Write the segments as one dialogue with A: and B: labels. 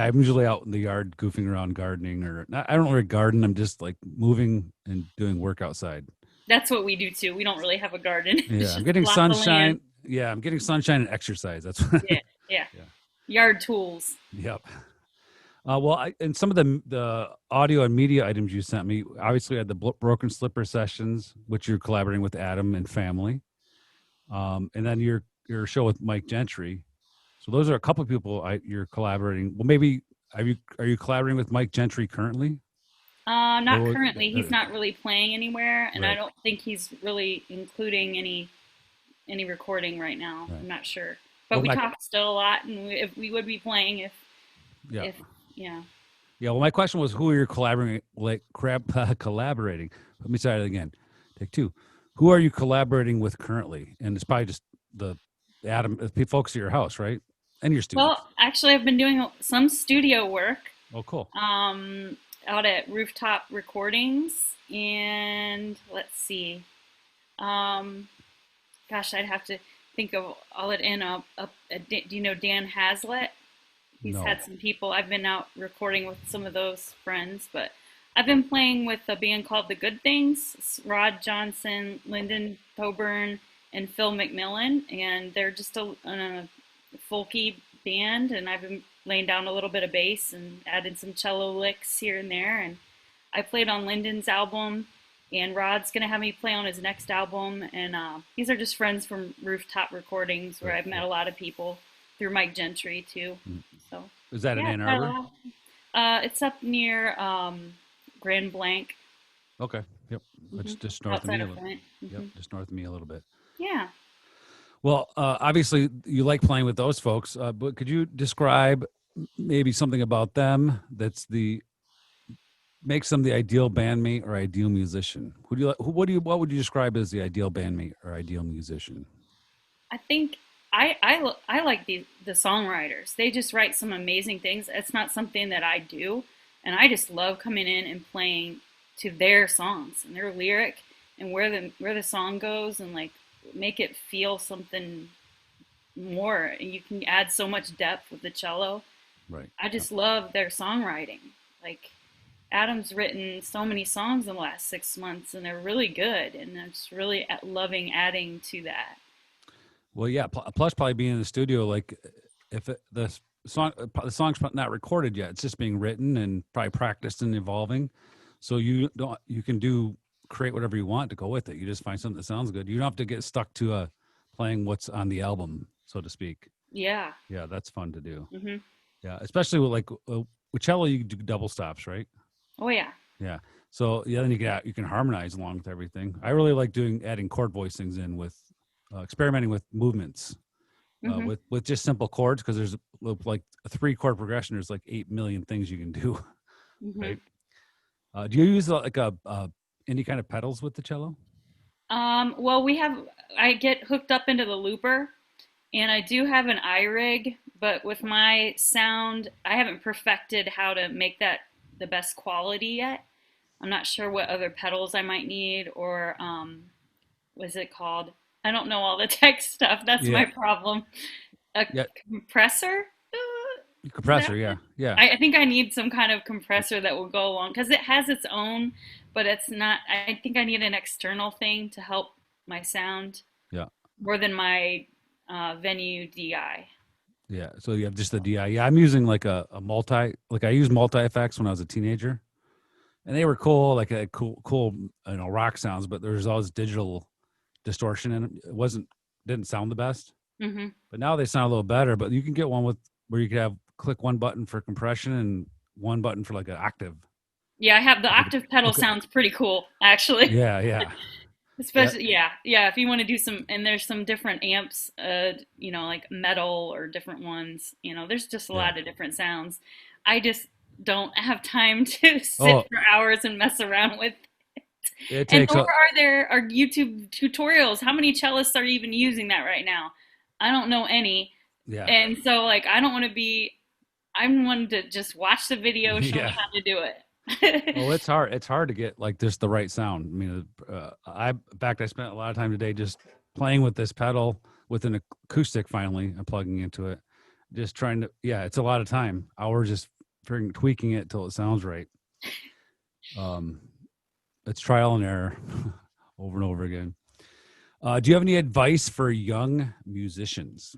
A: I'm usually out in the yard goofing around gardening, or not, I don't really garden. I'm just like moving and doing work outside.
B: That's what we do too. We don't really have a garden.
A: Yeah,
B: It's
A: I'm
B: just
A: getting
B: lots of land.
A: sunshine. Yeah, I'm getting sunshine and exercise. That's what.
B: Yeah, yeah.
A: Yeah.
B: Yard tools.
A: Yep. Well, and some of the audio and media items you sent me, obviously, I had the Broken Slipper sessions, which you're collaborating with Adam and family, and then your show with Mike Gentry. So those are a couple of people you're collaborating. Well, maybe are you collaborating with Mike Gentry currently?
B: Not
A: Or
B: currently. He's not really playing anywhere, and I
A: right,
B: don't think he's really including any recording right now.
A: right.
B: I'm not sure, but
A: Well,
B: we
A: my
B: talk still a lot, and if we would be playing
A: yeah,
B: if yeah.
A: yeah. Well, my question was who are you collaborating collaborating? Let me try it again. Take two. Who are you collaborating with currently? And it's probably just the Adam folks at your house, right? And your students.
B: Well, actually, I've been doing some studio work
A: Oh, cool.
B: um, out at Rooftop Recordings, and let's see. Um, Gosh, I'd have to think of all it in do you know Dan Hazlitt? He's
A: No.
B: had some people. I've been out recording with some of those friends, but I've been playing with a band called The Good Things. It's Rod Johnson, Lyndon Coburn, and Phil McMillan, and they're just a folky band. And I've been laying down a little bit of bass and added some cello licks here and there. And I played on Lyndon's album, and Rod's gonna have me play on his next album. And these are just friends from Rooftop Recordings, where
A: Right.
B: I've met a lot of people through Mike Gentry too.
A: Mm.
B: So
A: Is that in
B: yeah,
A: Ann Arbor?
B: it's up near Grand Blanc,
A: Okay. Yep. That's just north of
B: outside
A: me a
B: of
A: little.
B: Flint.
A: Yep. Just north of me a little bit.
B: Yeah.
A: Well, obviously you like playing with those folks, but could you describe maybe something about them that's the makes them the ideal bandmate or ideal musician? Who do you what would you describe as the ideal bandmate or ideal musician?
B: I think I like the songwriters. They just write some amazing things. It's not something that I do, and I just love coming in and playing to their songs and their lyric and where the song goes, and like make it feel something more. And you can add so much depth with the cello.
A: Right.
B: I
A: Yep.
B: just love their songwriting. Like Adam's written so many songs in the last 6 months, and they're really good. And I'm just really loving adding to that.
A: Well, yeah. Plus, probably being in the studio, like if the song's not recorded yet, it's just being written and probably practiced and evolving. So you can create whatever you want to go with it. You just find something that sounds good. You don't have to get stuck to playing what's on the album, so to speak.
B: Yeah.
A: Yeah, that's fun to do.
B: Hmm.
A: Yeah, especially with cello, you do double stops, right?
B: Oh yeah.
A: Yeah. So yeah, then you can harmonize along with everything. I really like adding chord voicings in with experimenting with movements
B: Hmm.
A: with just simple chords because there's like a 3 chord progression. There's like 8 million things you can do,
B: Hmm.
A: right? Do you use any kind of pedals with the cello?
B: Well, I get hooked up into the looper, and I do have an iRig, but with my sound, I haven't perfected how to make that the best quality yet. I'm not sure what other pedals I might need, or what's it called? I don't know all the tech stuff. That's my
A: Yeah,
B: problem. A
A: yeah,
B: compressor? Is that
A: compressor. Yeah,
B: what?
A: yeah,
B: I think I need some kind of compressor that will go along because it has its own, but it's not. I think I need an external thing to help my sound
A: yeah,
B: more than my venue DI.
A: yeah. So you have just the DI. Yeah, I'm using like a multi. Like I used multi effects when I was a teenager, and they were cool, like a cool, rock sounds. But there's all this digital distortion in it. Didn't sound the best.
B: Hmm.
A: But now they sound a little better. But you can get one where you could have click one button for compression and one button for like an octave.
B: Yeah, I have the
A: Like
B: octave pedal.
A: okay,
B: Sounds pretty cool, actually.
A: yeah, yeah, yeah,
B: Especially, yeah, yeah. If you want to do some, and there's some different amps, like metal or different ones. There's just a
A: yeah.
B: lot of different sounds. I just don't have time to sit
A: Oh,
B: for hours and mess around with.
A: it
B: And
A: takes
B: nor
A: a
B: are there are YouTube tutorials. How many cellists are even using that right now? I don't know any.
A: yeah,
B: And so, like, I don't want to be. I'm one to just watch the video, show me
A: yeah.
B: how to do it.
A: Oh, it's hard. It's hard to get like just the right sound. I mean, in fact, I spent a lot of time today just playing with this pedal with an acoustic. Finally, I'm plugging into it. just trying to, yeah, it's a lot of time. Hours just freaking tweaking it till it sounds right. Um, it's trial and error over and over again. Do you have any advice for young musicians?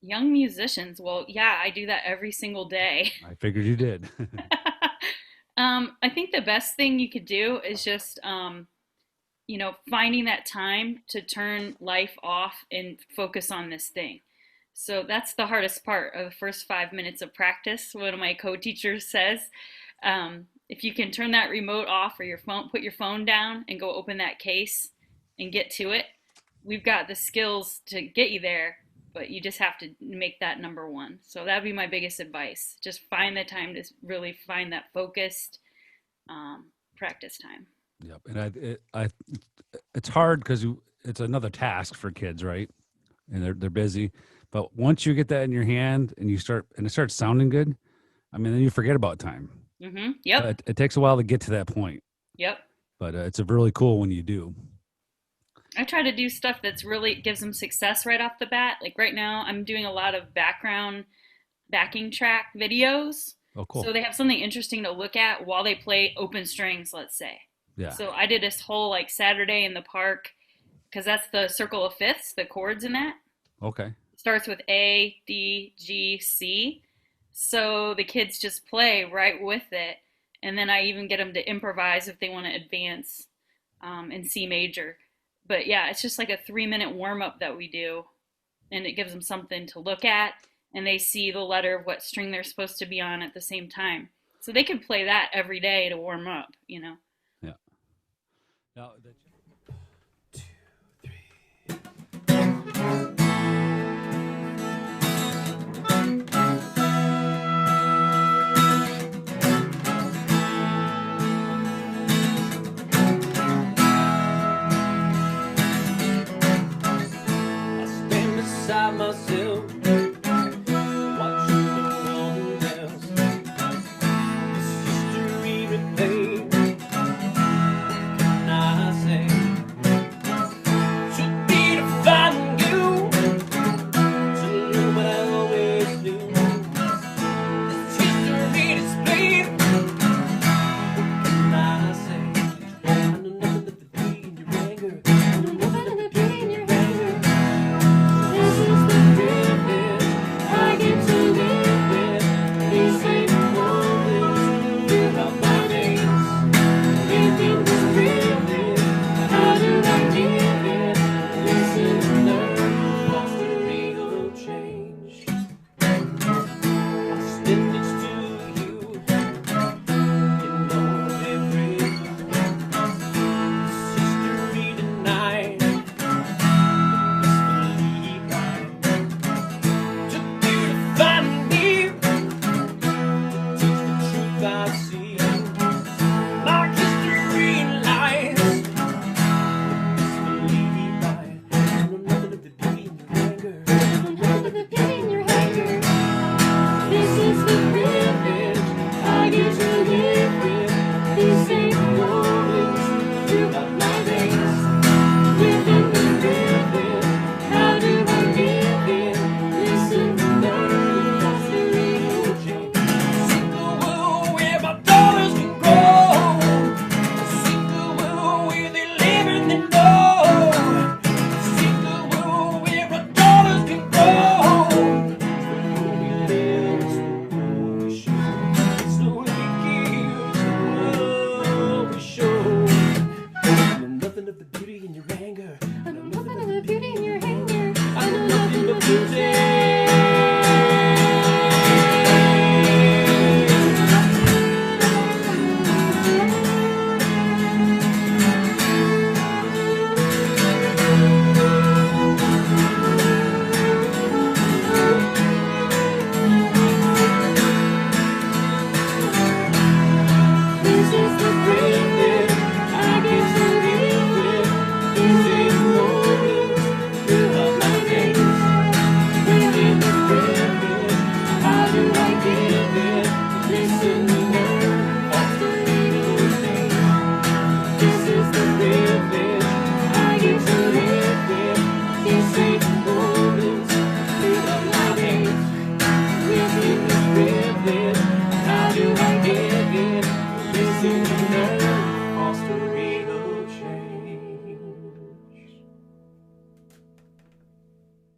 B: Young musicians, well, yeah, I do that every single day.
A: I figured you did.
B: I think the best thing you could do is just, finding that time to turn life off and focus on this thing. So that's the hardest part of the first 5 minutes of practice. One of my co-teachers says, if you can turn that remote off or your phone, put your phone down and go open that case and get to it, we've got the skills to get you there, but you just have to make that number one. So that'd be my biggest advice. Just find the time to really find that focused practice time.
A: Yep. And it's hard because it's another task for kids, right? And they're busy. But once you get that in your hand and it starts sounding good, I mean, then you forget about time.
B: Yep.
A: It takes a while to get to that point.
B: Yep.
A: But it's a really cool when you do.
B: I try to do stuff that's really gives them success right off the bat. Like right now, I'm doing a lot of backing track videos.
A: Oh, cool.
B: So they have something interesting to look at while they play open strings, let's say.
A: Yeah.
B: So I did this whole like Saturday in the park because that's the circle of fifths, the chords in that.
A: Okay.
B: It starts with A, D, G, C. So the kids just play right with it. And then I even get them to improvise if they want to advance in C major. But yeah, it's just like a 3-minute warm up that we do. And it gives them something to look at. And they see the letter of what string they're supposed to be on at the same time. So they can play that every day to warm up,
A: Yeah. Now,
C: myself, watching the world else. It's history repeat. What can I say? know